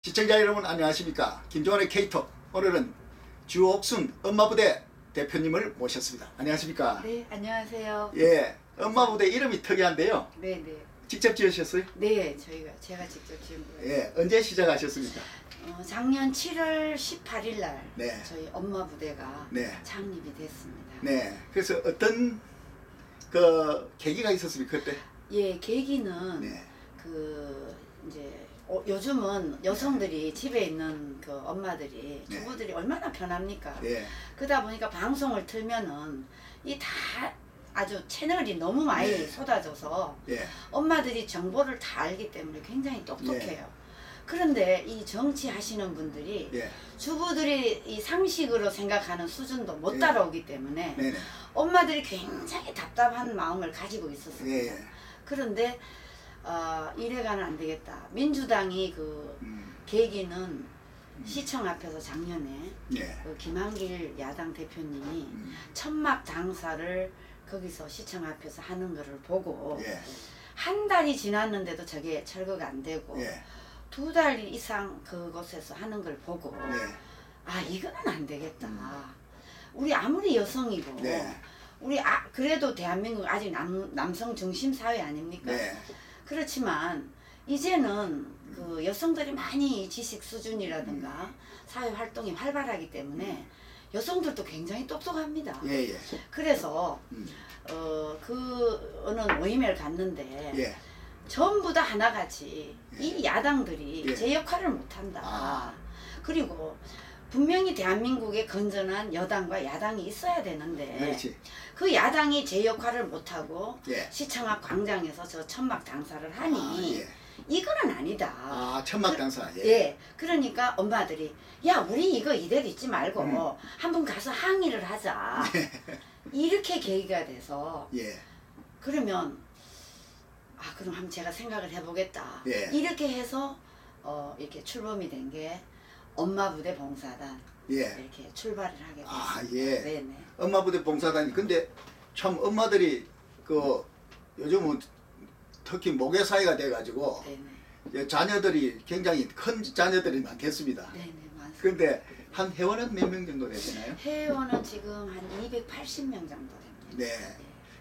시청자 여러분 안녕하십니까. 김종환의 K톡. 오늘은 주옥순 엄마부대 대표님을 모셨습니다. 안녕하십니까. 네, 안녕하세요. 예, 엄마부대 이름이 특이한데요. 네, 네. 직접 지으셨어요? 네, 제가 직접 지은 거예요. 예, 언제 시작하셨습니까? 작년 7월 18일 날 네. 저희 엄마 부대가 네. 창립이 됐습니다. 네, 그래서 어떤 그 계기가 있었습니까 그때? 예, 계기는 네. 이제 요즘은 여성들이 집에 있는 그 엄마들이 네. 주부들이 얼마나 편합니까? 예, 그러다 보니까 방송을 틀면은 이 다 아주 채널이 너무 많이 네. 쏟아져서 예, 엄마들이 정보를 다 알기 때문에 굉장히 똑똑해요. 그런데 이 정치하시는 분들이 예, 주부들이 이 상식으로 생각하는 수준도 못 예. 따라오기 때문에 네네. 엄마들이 굉장히 답답한 마음을 가지고 있었습니다. 예, 그런데 이래가는 안 되겠다. 민주당이 계기는 시청 앞에서 작년에 예, 그 김한길 야당 대표님이 천막 장사를 거기서 시청 앞에서 하는 거를 보고 예, 한 달이 지났는데도 저게 철거가 안 되고 예, 2달 이상 그곳에서 하는 걸 보고 예, 아 이거는 안 되겠다. 우리 아무리 여성이고 네. 우리 그래도 대한민국 아직 남성 중심 사회 아닙니까? 네. 그렇지만 이제는 그 여성들이 많이 지식 수준이라든가 사회 활동이 활발하기 때문에 여성들도 굉장히 똑똑합니다. 예, 예, 그래서 그 어느 모임을 갔는데 예, 전부 다 하나같이 예. 이 야당들이 예. 제 역할을 못한다. 아. 그리고 분명히 대한민국에 건전한 여당과 야당이 있어야 되는데 그렇지. 그 야당이 제 역할을 못하고 예. 시청 앞 광장에서 저 천막 장사를 하니 아, 예. 이거는 아니다. 아, 천막 장사. 예. 예. 그러니까 엄마들이 야 우리 이거 이대로 있지 말고 음. 한번 가서 항의를 하자. 이렇게 계기가 돼서 예. 그러면 그럼 한번 제가 생각을 해보겠다. 예. 이렇게 해서 이렇게 출범이 된 게 엄마 부대 봉사단 예. 이렇게 출발을 하게 됐습니다. 아, 예. 네네. 엄마부대 봉사단이 근데 참 엄마들이 그 요즘은 특히 모계 사회가 돼가지고 네네. 자녀들이 굉장히 큰 자녀들이 많겠습니다. 네네 맞습니다. 근데 한 회원은 몇 명 정도 되시나요? 회원은 지금 한 280명 정도 됩니다. 네.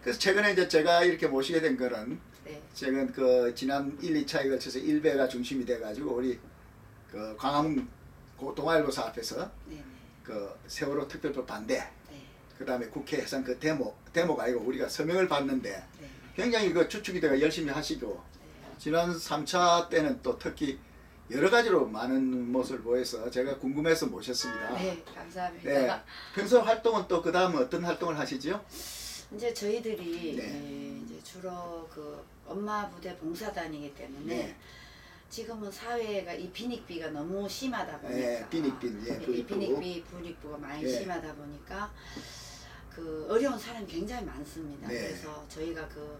그래서 최근에 이제 제가 이렇게 모시게 된 거는 네. 최근 그 지난 1, 2차에 걸쳐서 일베가 중심이 돼가지고 우리 그 광화문 동아일보사 앞에서 네네. 그 세월호 특별법 반대, 네. 그 다음에 국회 해산 그 데모가 아니고 우리가 서명을 받는데 네. 굉장히 그 추측이 되가 열심히 하시고 네. 지난 3차 때는 또 특히 여러 가지로 많은 모습을 보여서 제가 궁금해서 모셨습니다. 네, 감사합니다. 네. 평소 활동은 또 그 다음에 어떤 활동을 하시죠? 이제 저희들이 네. 이제 주로 그 엄마 부대 봉사단이기 때문에 네. 지금은 사회가 이 빈익비가 너무 심하다 보니까 네, 빈익빈, 예, 이 빈익비, 분익부가 많이 예. 심하다 보니까 그 어려운 사람이 굉장히 많습니다. 네. 그래서 저희가 그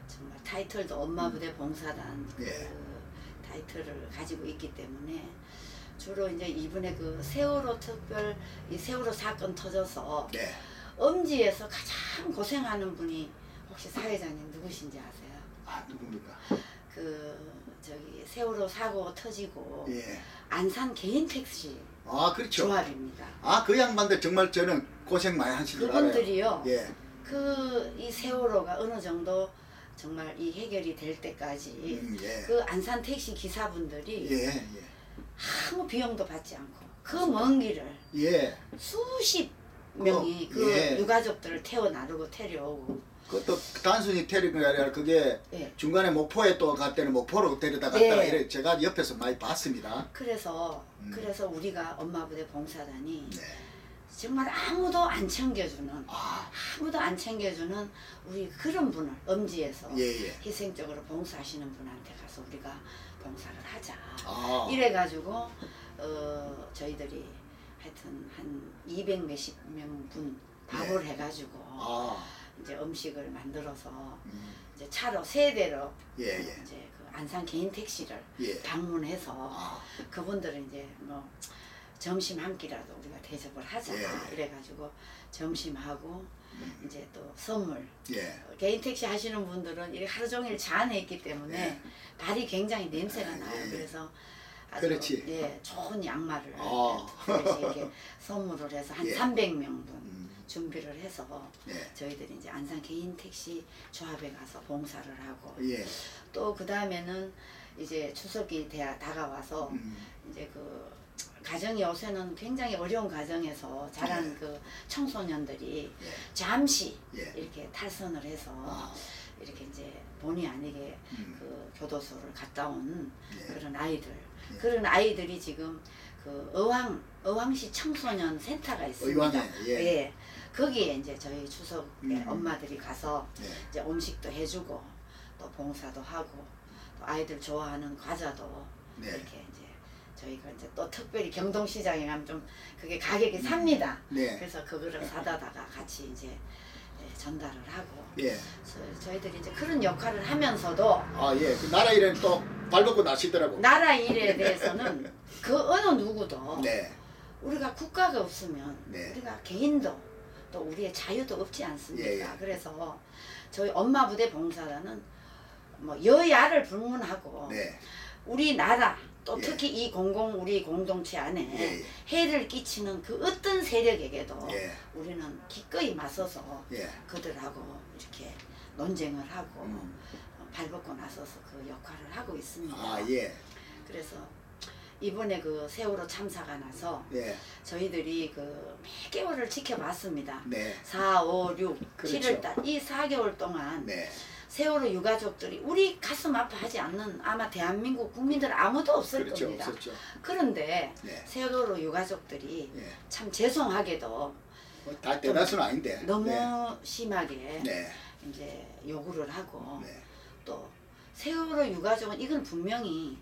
정말 타이틀도 엄마 부대 봉사단 그 예. 타이틀을 가지고 있기 때문에 주로 이제 이번에 그 세월호 특별 이 세월호 사건 터져서 네. 엄지에서 가장 고생하는 분이 혹시 사회자님 누구신지 아세요? 아, 누굽니까? 그 저기 세월호 사고 터지고 예. 안산 개인 택시 아, 그렇죠. 조합입니다. 아, 그 양반들 정말 저는 고생 많이 하신 줄 알아요. 그분들이요. 예. 그 이 세월호가 어느 정도 정말 이 해결이 될 때까지 예. 그 안산 택시 기사분들이 예, 예. 아무 비용도 받지 않고 그 먼 길을 예. 수십 명이 그 예. 유가족들을 태워 나르고 데려오고 그것도 단순히 데리는 게 아니라 그게 예. 중간에 목포에 또 갈 때는 목포로 데려다 예. 갔다가 이래 제가 옆에서 많이 봤습니다. 그래서 우리가 엄마 부대 봉사단이 네. 정말 아무도 안 챙겨주는 아, 아무도 안 챙겨주는 우리 그런 분을 엄지에서 예, 예. 희생적으로 봉사하시는 분한테 가서 우리가 봉사를 하자. 아. 이래가지고 저희들이 하여튼 한 200 몇십 명분 밥을 해가지고 아. 이제 음식을 만들어서 음. 이제 차로 세 대로 예, 예. 이제 그 안산 개인 택시를 예. 방문해서 아. 그분들은 이제 뭐 점심 한 끼라도 우리가 대접을 하자 예. 이래가지고 점심하고 이제 또 선물 예. 개인 택시 하시는 분들은 이렇게 하루 종일 차 안에 있기 때문에 예. 발이 굉장히 냄새가 예, 나요. 예. 그래서 아주 그렇지. 예, 좋은 양말을 아. 이렇게 선물을 해서 한 예. 300명분 준비를 해서 네. 저희들이 이제 안산 개인 택시 조합에 가서 봉사를 하고 예. 또 그 다음에는 이제 추석이 다가와서 이제 그 가정이 요새는 굉장히 어려운 가정에서 자란 네. 그 청소년들이 예. 잠시 예. 이렇게 탈선을 해서 아. 이렇게 이제 본의 아니게 그 교도소를 갔다 온 예. 그런 아이들 예. 그런 아이들이 지금 그 어왕시 청소년 센터가 있습니다. 의왕에, 예. 거기에 이제 저희 추석에 음. 엄마들이 가서 네. 이제 음식도 해주고 또 봉사도 하고 또 아이들 좋아하는 과자도 네. 이렇게 이제 저희가 이제 또 특별히 경동시장에 가면 좀 그게 가격이 삽니다. 네. 그래서 그거를 사다다가 같이 이제 전달을 하고 예. 저희들이 이제 그런 역할을 하면서도 아, 예. 그 나라 일은 또 발벗고 나시더라고. 나라 일에 대해서는 그 어느 누구도 네. 우리가 국가가 없으면 네. 우리가 개인도 또 우리의 자유도 없지 않습니까? 예, 예. 그래서 저희 엄마 부대 봉사단은 뭐 여야를 불문하고 네. 우리나라 또 예. 특히 이 우리 공동체 안에 예, 예. 해를 끼치는 그 어떤 세력에게도 예. 우리는 기꺼이 맞서서 예. 그들하고 이렇게 논쟁을 하고 발벗고 나서서 그 역할을 하고 있습니다. 아, 예. 그래서 이번에 그 세월호 참사가 나서 예. 저희들이 그 몇 개월을 지켜봤습니다. 네. 4, 5, 6, 그렇죠. 7월달 이 4개월 동안 네. 세월호 유가족들이 우리 가슴 아파하지 않는 아마 대한민국 국민들 아무도 없을 그렇죠. 겁니다. 없었죠. 그런데 네. 세월호 유가족들이 예. 참 죄송하게도 뭐다 대다수는 아닌데. 너무 네. 심하게 네. 이제 요구를 하고 네. 또 세월호 유가족은 이건 분명히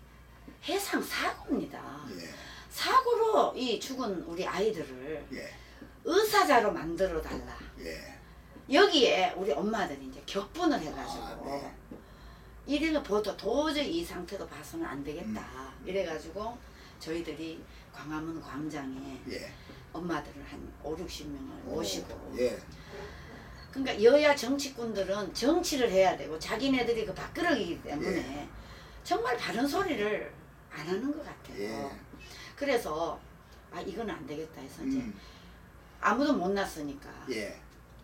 해상 사고입니다. 예. 사고로 이 죽은 우리 아이들을 예. 의사자로 만들어 달라. 예. 여기에 우리 엄마들이 이제 격분을 해가지고 아, 네. 이래가 보도 도저히 이 상태로 봐서는 안 되겠다. 이래가지고 저희들이 광화문 광장에 예. 엄마들을 한 5, 60명을 모시고 예. 그러니까 여야 정치꾼들은 정치를 해야 되고 자기네들이 그 밥그릇이기 때문에 정말 바른 소리를 안 하는 것 같아요. 예. 그래서 아 이건 안 되겠다 해서 이제 음. 아무도 못 났으니까 예.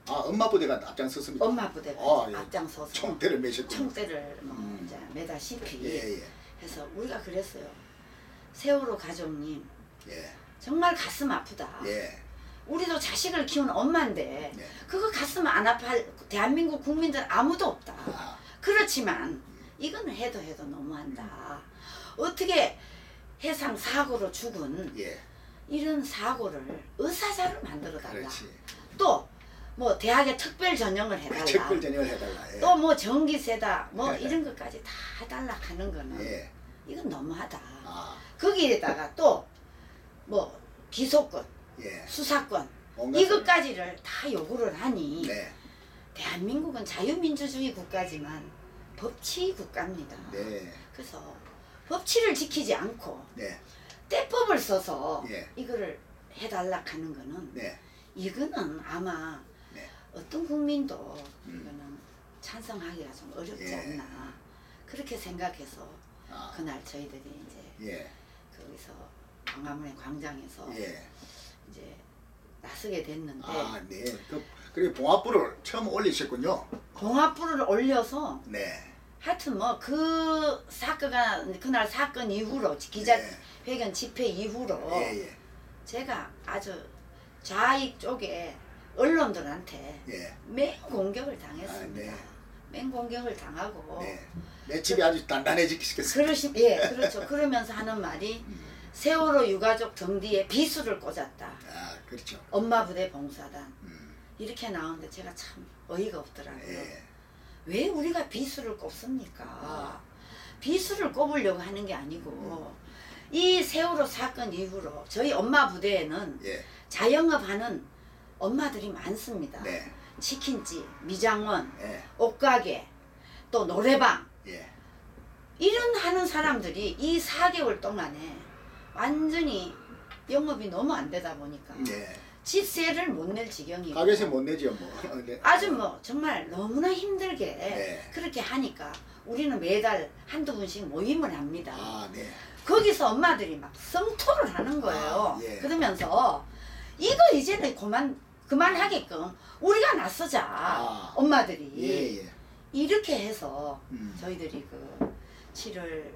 아, 엄마 부대가 앞장섰습니다. 엄마 부대가 아, 예. 앞장서서 총대를 매셨군요. 총대를 뭐 이제 매다시피 예, 예. 해서 우리가 그랬어요. 세월호 가족님 예. 정말 가슴 아프다. 예. 우리도 자식을 키우는 엄마인데 네. 그거 가슴 안 아파할 대한민국 국민들 아무도 없다. 아. 그렇지만 이거는 해도 너무한다. 어떻게 해상 사고로 죽은 예. 이런 사고를 의사자로 만들어 달라. 그렇지. 또 뭐 대학에 특별 전형을 해달라. 특별 전형을 해달라. 예. 또 뭐 전기세다 뭐 네. 이런 것까지 다 해달라 하는 거는 예. 이건 너무하다. 아. 거기에다가 또 뭐 기소권, 예. 수사권 온갖 이것까지를 다 요구를 하니 네. 대한민국은 자유민주주의 국가지만 법치 국가입니다. 네. 그래서 법치를 지키지 않고 네. 때법을 써서 예. 이거를 해달라 하는 거는 네. 이거는 아마 네. 어떤 국민도 이거는 찬성하기가 좀 어렵지 예. 않나 그렇게 생각해서 아. 그날 저희들이 이제 예. 거기서 광화문의 광장에서 예. 이제 나서게 됐는데 아, 네. 그리고 봉화불을 처음 올리셨군요. 봉화불을 올려서 네. 하여튼 뭐 그 사건가 그날 사건 이후로 기자회견 집회 이후로 예, 예. 제가 아주 좌익 쪽에 언론들한테 예. 맹공격을 당했습니다. 아, 네. 맹공격을 당하고 네. 내 집이 아주 단단해지겠어요. 그렇죠. 그러면서 하는 말이 세월호 유가족 등 뒤에 비수를 꽂았다. 아, 그렇죠. 엄마 부대 봉사단 이렇게 나오는데 제가 참 어이가 없더라고요. 예. 왜 우리가 비수를 꼽습니까? 비수를 꼽으려고 하는 게 아니고 이 세월호 사건 이후로 저희 엄마 부대에는 예. 자영업하는 엄마들이 많습니다. 네. 치킨집, 미장원, 예. 옷가게, 또 노래방 예. 이런 하는 사람들이 이 4개월 동안에 완전히 영업이 너무 안 되다 보니까 예. 집세를 못 낼 지경이고 가게세 못 내죠, 뭐. 네. 아주 뭐 정말 너무나 힘들게 네. 그렇게 하니까 우리는 매달 한두 분씩 모임을 합니다. 아, 네. 거기서 엄마들이 막 성토를 하는 거예요. 예. 그러면서 이거 이제는 그만하게끔 우리가 나서자. 엄마들이 예. 이렇게 해서 저희들이 저희들이 그 7월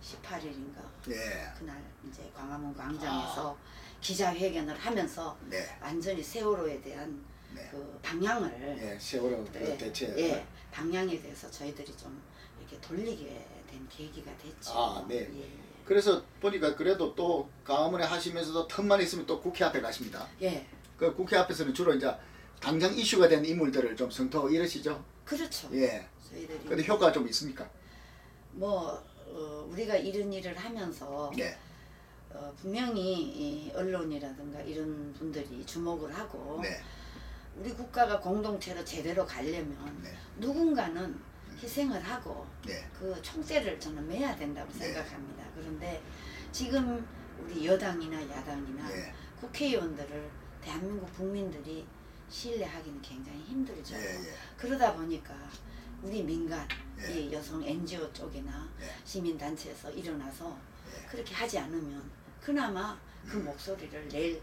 18일인가 예. 그날 이제 광화문 광장에서 기자회견을 하면서 네. 완전히 세월호에 대한 네. 그 방향을 예. 세월호 그 네, 대체. 예, 방향에 대해서 저희들이 좀 이렇게 돌리게 된 계기가 됐죠. 네. 예. 그래서 보니까 그래도 또 광화문에 하시면서도 틈만 있으면 또 국회 앞에 가십니다. 예. 그 국회 앞에서는 주로 이제 당장 이슈가 된 인물들을 좀 성토 이러시죠? 그렇죠. 예. 저희들이 근데 효과가 좀 있습니까? 뭐 우리가 이런 일을 하면서 네. 분명히 이 언론이라든가 이런 분들이 주목을 하고 네. 우리 국가가 공동체로 제대로 가려면 네. 누군가는 희생을 하고 네. 그 총대를 저는 매야 된다고 네. 생각합니다. 그런데 지금 우리 여당이나 야당이나 예. 국회의원들을 대한민국 국민들이 신뢰하기는 굉장히 힘들죠. 예. 그러다 보니까 우리 민간, 예. 이 여성 NGO 쪽이나 예. 시민단체에서 일어나서 예. 그렇게 하지 않으면 그나마 그 목소리를 낼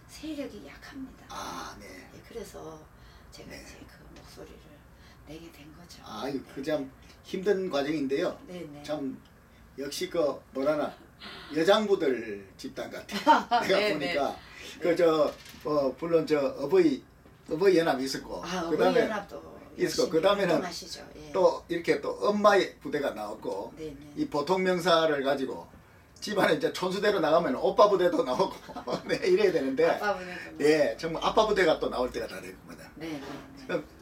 세력이 약합니다. 네. 예, 그래서 제가 네. 이제 그 목소리를 내게 된 거죠. 그 참 힘든 과정인데요. 네네. 참 역시 그 뭐라나 여장부들 집단 같아. 내가 네, 보니까 네. 물론 저 어버이 연합이 있었고 그다음에 어버이연합도 있었고 그다음에는 하시죠. 예. 또 이렇게 또 엄마의 부대가 나왔고 네네. 이 보통 명사를 가지고 집안에 이제 촌수대로 나가면 오빠 부대도 나오고 네, 이래야 되는데 아빠 분에도 예 정말 아빠 부대가 또 나올 때가 다 되거든요. 네네.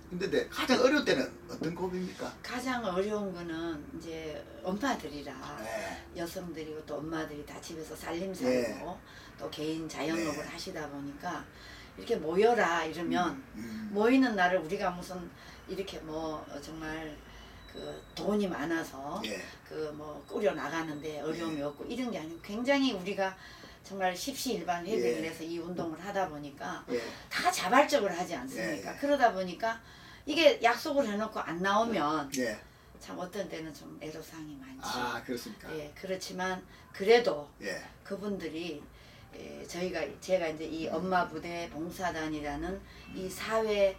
근데 가장 어려울 때는 어떤 고비입니까? 가장 어려운 거는 이제 엄마들이라 네. 여성들이고 또 엄마들이 다 집에서 살림살이고 네. 또 개인 자영업을 네. 하시다 보니까 이렇게 모여라 이러면 음. 모이는 날을 우리가 무슨 이렇게 뭐 정말 그 돈이 많아서 예. 그 뭐 꾸려 나가는데 어려움이 없고 이런 게 아니고 굉장히 우리가 정말 십시일반 회백을 예. 해서 이 운동을 하다 보니까 예. 다 자발적으로 하지 않습니까? 예, 예. 그러다 보니까 이게 약속을 해놓고 안 나오면 예. 참 어떤 때는 좀 애로사항이 많죠. 그렇습니까? 예, 그렇지만 그래도 예. 그분들이 제가 이제 이 엄마 부대 봉사단이라는 이 사회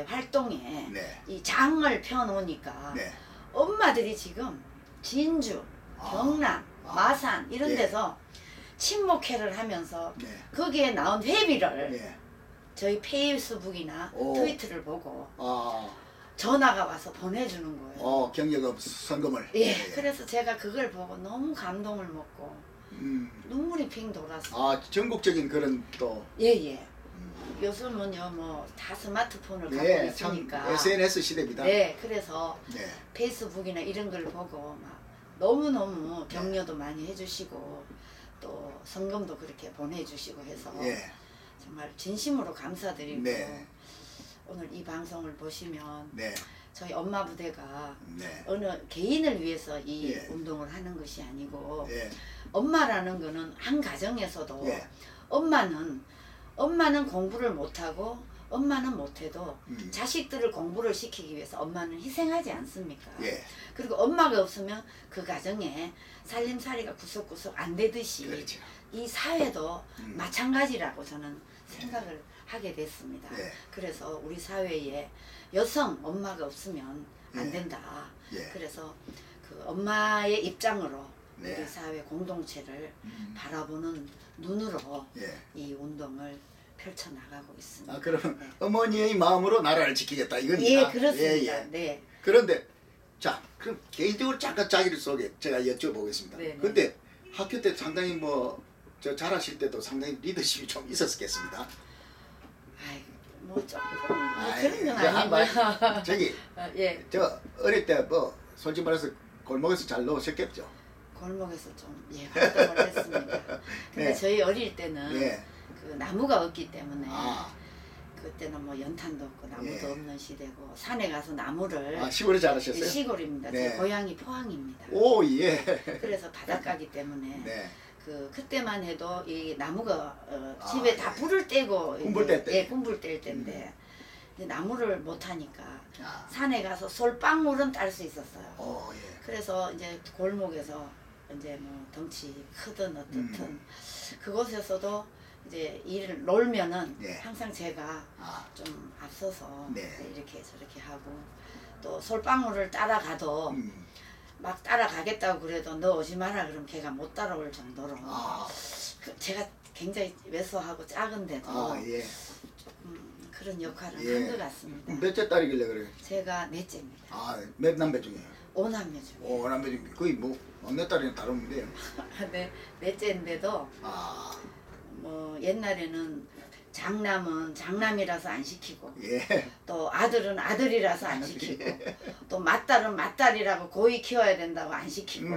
활동에 네. 이 장을 펴놓으니까 네. 엄마들이 지금 진주, 경남, 마산 이런 예. 데서 친목회를 하면서 네. 거기에 나온 회비를 네. 저희 페이스북이나 오. 트위터를 보고 아, 전화가 와서 보내주는 거예요. 경력업 선금을. 예, 그래서 제가 그걸 보고 너무 감동을 먹고 눈물이 핑 돌았어요. 전국적인 그런 또. 예예. 요즘은요 뭐 다 스마트폰을 갖고 네, 참 있으니까. SNS 시대입니다. 네, 그래서 네. 페이스북이나 이런 걸 보고 막 너무너무 격려도 많이 해주시고 또 성금도 그렇게 보내주시고 해서 예. 정말 진심으로 감사드리고 네. 오늘 이 방송을 보시면 네. 저희 엄마 부대가 네. 어느 개인을 위해서 이 예. 운동을 하는 것이 아니고 예. 엄마라는 거는 한 가정에서도 예. 엄마는 공부를 못하고 엄마는 못해도 자식들을 공부를 시키기 위해서 엄마는 희생하지 않습니까? 예. 그리고 엄마가 없으면 그 가정에 살림살이가 구석구석 안 되듯이 그렇죠. 이 사회도 마찬가지라고 저는 생각을 하게 됐습니다. 예. 그래서 우리 사회에 여성 엄마가 없으면 안 예. 된다. 예. 그래서 그 엄마의 입장으로 네. 우리 사회 공동체를 바라보는 눈으로 예. 이 운동을 펼쳐나가고 있습니다. 그러면 네. 어머니의 마음으로 나라를 지키겠다 이겁니다. 예, 그렇습니다. 예, 예. 네. 그런데 자, 그럼 개인적으로 잠깐 자기를 소개 제가 여쭤보겠습니다. 네, 네. 근데 학교 때 상당히 잘하실 때도 상당히 리더십이 좀 있었겠습니다. 아이, 뭐 조금 아이, 그런 건 저 아니고요. 저기 예. 저 어릴 때 솔직히 말해서 골목에서 잘 노셨겠죠. 골목에서 좀 활동을 했습니다. 근데 네. 저희 어릴 때는 예. 그 나무가 없기 때문에 아, 그때는 뭐 연탄도 없고 나무도 예. 없는 시대고 산에 가서 나무를 시골에 잘하셨어요? 시골입니다. 네. 제 고향이 포항입니다. 오, 예. 그래서 바닷가기 때문에 네. 그때만 해도 이 나무가 집에 다 불을 떼고 꿈불 뗄 때. 예, 꿈불 뗄 때인데 이제 나무를 못 하니까 아. 산에 가서 솔방울은 딸 수 있었어요. 오, 예. 그래서 이제 골목에서 이제 뭐 덩치 크든 어떻든 그곳에서도 이제 일을 놀면은 예. 항상 제가 아. 좀 앞서서 네. 이렇게 저렇게 하고 또 솔방울을 따라가도 음. 막 따라가겠다고 그래도 너 오지 마라 그러면 걔가 못 따라올 정도로 아. 제가 굉장히 왜소하고 작은데도 아, 예. 그런 역할을 예. 한 것 같습니다. 몇째 딸이길래 그래? 제가 넷째입니다. 아, 몇 남매 중에? 5남매 중에. 오, 남매 중에 거의 뭐 막내 딸이랑 다른데요. 네, 넷째인데도 아, 뭐 옛날에는 장남은 장남이라서 안 시키고 예. 또 아들은 아들이라서 안 시키고 또 맏딸은 맏딸이라고 고이 키워야 된다고 안 시키고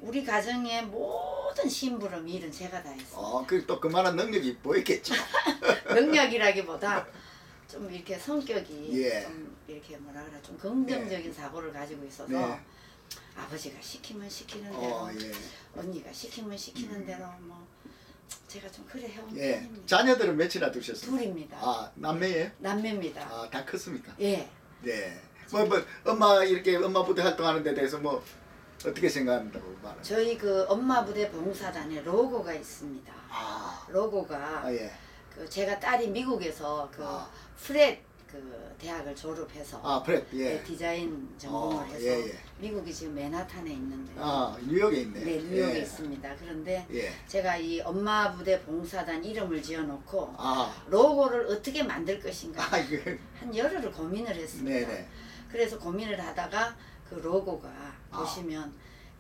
우리 가정의 모든 심부름 일은 제가 다 했어요. 또 그만한 능력이 보였겠죠. 능력이라기보다 좀 이렇게 성격이 예. 좀 이렇게 뭐라 그래 좀 긍정적인 사고를 가지고 있어서 네. 아버지가 시키면 시키는 대로 예. 언니가 시키면 시키는 대로 뭐 제가 좀 그래 해온 예. 편입니다. 자녀들은 몇이나 두셨어요? 둘입니다. 아, 남매예요? 남매입니다. 아, 다 컸습니까? 예. 네. 뭐 엄마 이렇게 엄마 부대 활동하는 데 대해서 뭐 어떻게 생각한다고 말하죠? 저희 그 엄마 부대 봉사단에 로고가 있습니다. 아, 로고가 아, 예. 그 제가 딸이 미국에서 그 아. 프렛 그 대학을 졸업해서 아, 프렛, 예. 디자인 전공을 해서 예, 예. 미국이 지금 맨하탄에 있는데 아, 뉴욕에 있네. 네 뉴욕에 예. 있습니다. 그런데 예. 제가 이 엄마 부대 봉사단 이름을 지어놓고 아, 로고를 어떻게 만들 것인가 아, 이거. 한 열흘을 고민을 했습니다. 네네. 그래서 고민을 하다가 그 로고가 보시면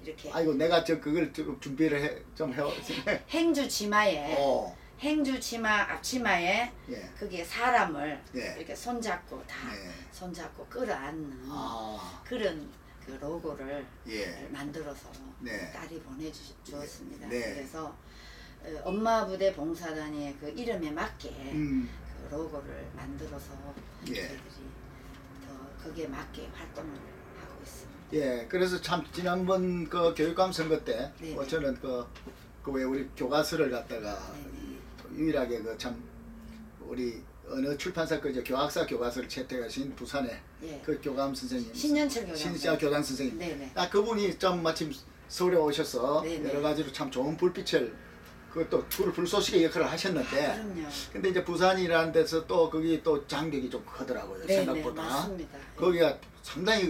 이렇게 아이고, 내가 그걸 좀 준비를 좀 해왔으면. 행주 치마에 어, 행주 치마 앞치마에 예. 그게 사람을 예. 이렇게 손잡고 다 네. 손잡고 끌어안는 아, 그런 그 로고를 예. 만들어서 네. 딸이 보내주었습니다. 네. 그래서 엄마 부대 봉사단의 그 이름에 맞게 그 로고를 만들어서 예. 저희들이 더 거기에 맞게 활동을 하고 있습니다. 예, 그래서 참 지난번 그 교육감 선거 때 네네. 저는 그 왜 우리 교과서를 갖다가 네네. 유일하게 그 참 우리 어느 출판사 그 교학사 교과서를 채택하신 부산의 예. 그 교감 선생님 신년철 교장. 신자 교장 선생님. 네네. 그분이 좀 마침 서울에 오셔서 네네. 여러 가지로 참 좋은 불빛을 그것도 불쏘시개 역할을 하셨는데 그럼요. 근데 이제 부산이라는 데서 또 거기 또 장벽이 좀 크더라고요. 네네, 생각보다. 맞습니다. 거기가 상당히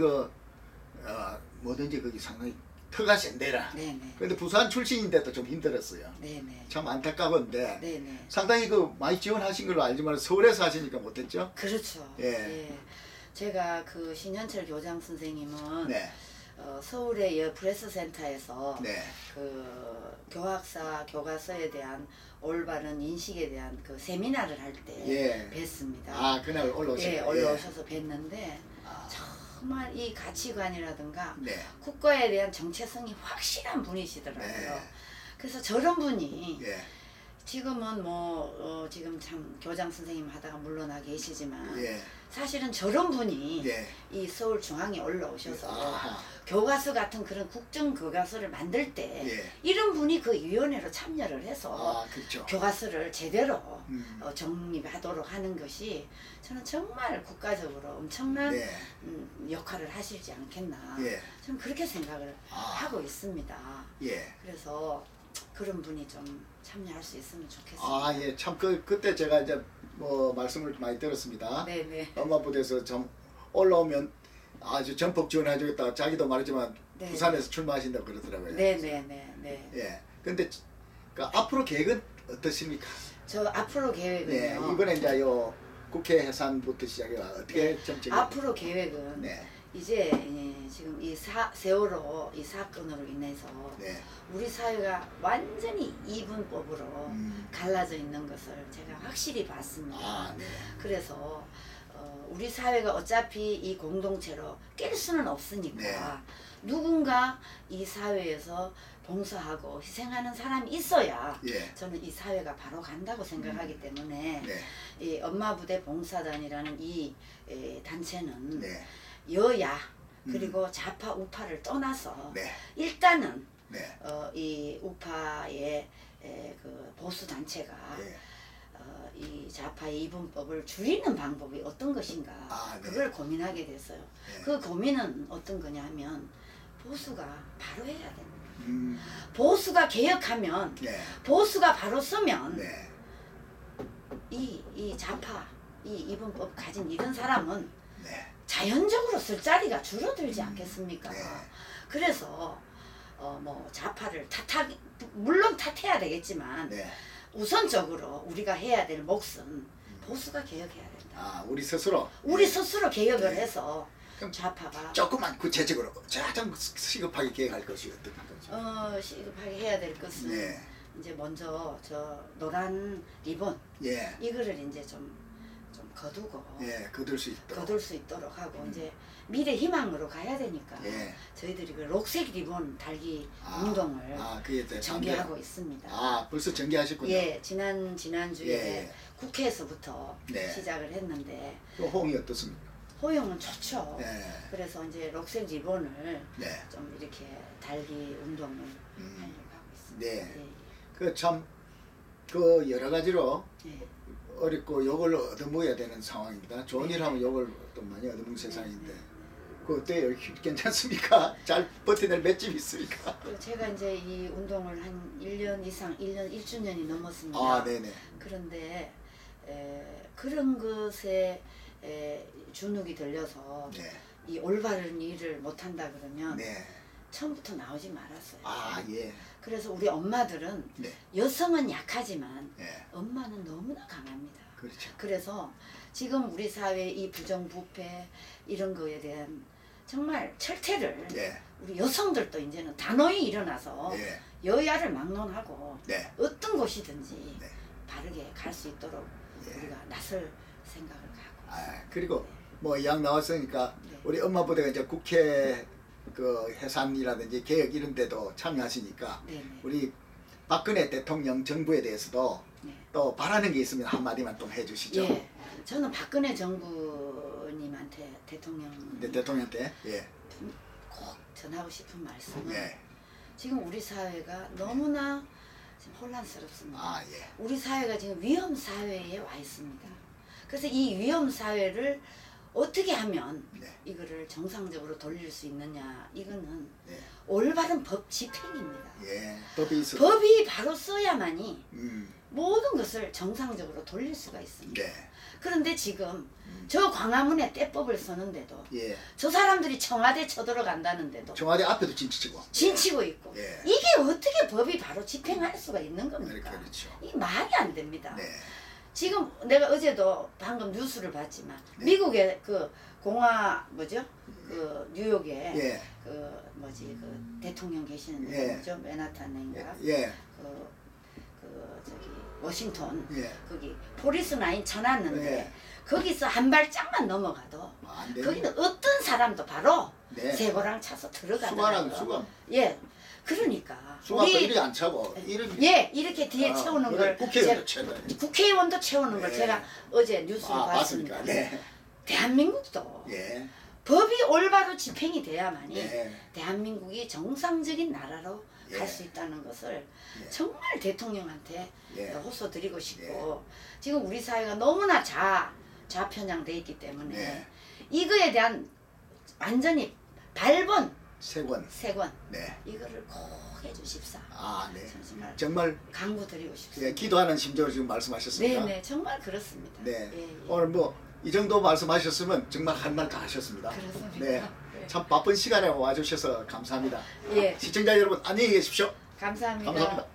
뭐든지 거기 상당히 터가 센데라. 네네. 근데 부산 출신인데도 좀 힘들었어요. 네네. 참 안타까운데 네네. 상당히 많이 지원하신 걸로 알지만 서울에서 하시니까 못했죠? 그렇죠. 예. 제가 그 신현철 교장 선생님은 네. 서울의 프레스 센터에서 네. 그 교학사 교과서에 대한 올바른 인식에 대한 그 세미나를 할 때 예. 뵀습니다. 그날 올라오셨어요. 예, 올라오셔서 뵀는데 아. 정말 이 가치관이라든가 네. 국가에 대한 정체성이 확실한 분이시더라고요. 네. 그래서 저런 분이 예. 지금은 지금 참 교장 선생님 하다가 물러나 계시지만 예. 사실은 저런 분이 예. 이 서울중앙에 올라오셔서 아하. 교과서 같은 그런 국정 교과서를 만들 때 예. 이런 분이 그 위원회로 참여를 해서 그렇죠. 교과서를 제대로 정립하도록 하는 것이 저는 정말 국가적으로 엄청난 네. 역할을 하시지 않겠나 예. 저는 그렇게 생각을 아. 하고 있습니다. 예. 그래서 그런 분이 좀 참여할 수 있으면 좋겠습니다. 예. 참 그때 제가 이제 말씀을 많이 들었습니다. 네네. 엄마 부대에서 좀 올라오면 아주 전폭 지원해주겠다. 자기도 말했지만 네. 부산에서 출마하신다고 그러더라고요. 네네네. 네. 예. 근데 앞으로 계획은 어떠십니까? 저 앞으로 계획은요. 네. 이번에 이제 국회 해산부터 시작해 어떻게 정책이? 앞으로 계획은 네. 이제 지금 이 세월호 이 사건으로 인해서 네. 우리 사회가 완전히 이분법으로 갈라져 있는 것을 제가 확실히 봤습니다. 네. 그래서 우리 사회가 어차피 이 공동체로 깰 수는 없으니까 네. 누군가 이 사회에서 봉사하고 희생하는 사람이 있어야 예. 저는 이 사회가 바로 간다고 생각하기 때문에 네. 이 엄마부대 봉사단이라는 이 단체는 네. 여야 그리고 좌파 우파를 떠나서 네. 일단은 네. 이 우파의 그 보수 단체가 네. 이 좌파의 이분법을 줄이는 방법이 어떤 것인가 네. 그걸 고민하게 됐어요. 네. 그 고민은 어떤 거냐 하면 보수가 바로 해야 됩니다. 보수가 개혁하면 네. 보수가 바로 서면 네. 이 좌파 이 이분법 가진 이런 사람은 네. 자연적으로 쓸 자리가 줄어들지 않겠습니까? 네. 그래서 뭐 좌파를 물론 탓해야 되겠지만 네. 우선적으로 우리가 해야 될 몫은 보수가 개혁해야 된다. 아, 우리 스스로. 우리 스스로 개혁을 네. 해서 그럼 좌파가 조금만 구체적으로 가장 시급하게 계획할 것이 어떤 거죠? 시급하게 해야 될 것은 네. 이제 먼저 저 노란 리본 예. 이거를 이제 좀 거두고 예, 거둘 수 있도록. 거둘 수 있도록 하고 이제 미래 희망으로 가야 되니까 예. 저희들이 그 녹색 리본 달기 운동을 그게 또 전개하고 있습니다. 벌써 전개하셨군요. 예, 지난주에 예. 국회에서부터 네. 시작을 했는데 그 호응이 어떻습니까? 호용은 좋죠. 네. 그래서 이제 녹색 리본을 네. 좀 이렇게 달기 운동을 하려고 하고 있습니다. 네. 그 참 그 여러 가지로 예. 어렵고 욕을 얻어먹어야 되는 상황입니다. 좋은 일 하면 욕을 또 많이 얻어먹는 세상인데 그 어때요? 괜찮습니까? 잘 버텨낼 맷집이 있습니까? 그리고 제가 이제 이 운동을 한 1년 이상, 1주년이 넘었습니다. 네네. 그런데 그런 것에 주눅이 들려서 네. 이 올바른 일을 못한다 그러면 네. 처음부터 나오지 말았어요. 예. 그래서 우리 엄마들은 네. 여성은 약하지만 네. 엄마는 너무나 강합니다. 그렇죠. 그래서 지금 우리 사회 이 부정부패 이런 거에 대한 정말 철퇴를 네. 우리 여성들도 이제는 단호히 일어나서 네. 여야를 막론하고 네. 어떤 곳이든지 네. 바르게 갈 수 있도록 네. 우리가 나설 생각을 갖고 그리고 뭐 이왕 나왔으니까 네. 우리 엄마보다 이제 국회 그 해산이라든지 개혁 이런 데도 참여하시니까 네네. 우리 박근혜 대통령 정부에 대해서도 네. 또 바라는 게 있으면 한마디만 좀 해주시죠. 예, 저는 박근혜 정부님한테 대통령한테 예. 꼭 전하고 싶은 말씀은 예. 지금 우리 사회가 너무나 지금 혼란스럽습니다. 예. 우리 사회가 지금 위험 사회에 와 있습니다. 그래서 이 위험 사회를 어떻게 하면 네. 이거를 정상적으로 돌릴 수 있느냐, 이거는 네. 올바른 법 집행입니다. 예. 법이 있어. 법이 바로 써야만이 음. 모든 것을 정상적으로 돌릴 수가 있습니다. 네. 그런데 지금 저 광화문에 떼법을 쓰는데도 예. 저 사람들이 청와대 쳐들어간다는데도 청와대 앞에도 진치고. 진치고 있고 예. 이게 어떻게 법이 바로 집행할 수가 있는 겁니까? 그렇죠. 이 말이 안 됩니다. 네. 지금 내가 어제도 방금 뉴스를 봤지만 네. 미국의 그 공화 뭐죠? 그 뉴욕에 예. 그 뭐지 그 대통령 계시는 예. 데 뭐죠? 맨하탄인가? 예. 그 저기 워싱턴 예. 거기 포리스 라인 쳐놨는데 예. 거기서 한 발짝만 넘어가도 안 돼요. 거기는 어떤 사람도 바로 네. 세고랑 차서 수관하고 들어가더라고요. 수관. 예, 그러니까 수관도 이리 안 차고 이런. 예 이렇게 뒤에 채우는 그래, 걸 국회의원도 채워요. 국회의원도 채우는 걸 네. 제가 어제 뉴스를 봤습니다. 맞습니까? 네. 대한민국도 예. 법이 올바로 집행이 돼야만이 네. 대한민국이 정상적인 나라로 예. 갈 수 있다는 것을 예. 정말 대통령한테 예. 호소드리고 싶고 지금 우리 사회가 너무나 좌편향돼 있기 때문에 네. 이거에 대한 완전히 발본 세권. 세권 네. 이거를 꼭 해주십사. 네. 정말 정말 강구드리고 싶습니다. 예, 기도하는 심정으로 지금 말씀하셨습니다. 네네 정말 그렇습니다. 네. 예, 예. 오늘 뭐 이 정도 말씀하셨으면 정말 할 말 다 하셨습니다. 그렇습니까? 네. 참 바쁜 시간에 와주셔서 감사합니다. 예. 시청자 여러분 안녕히 계십시오. 감사합니다. 감사합니다.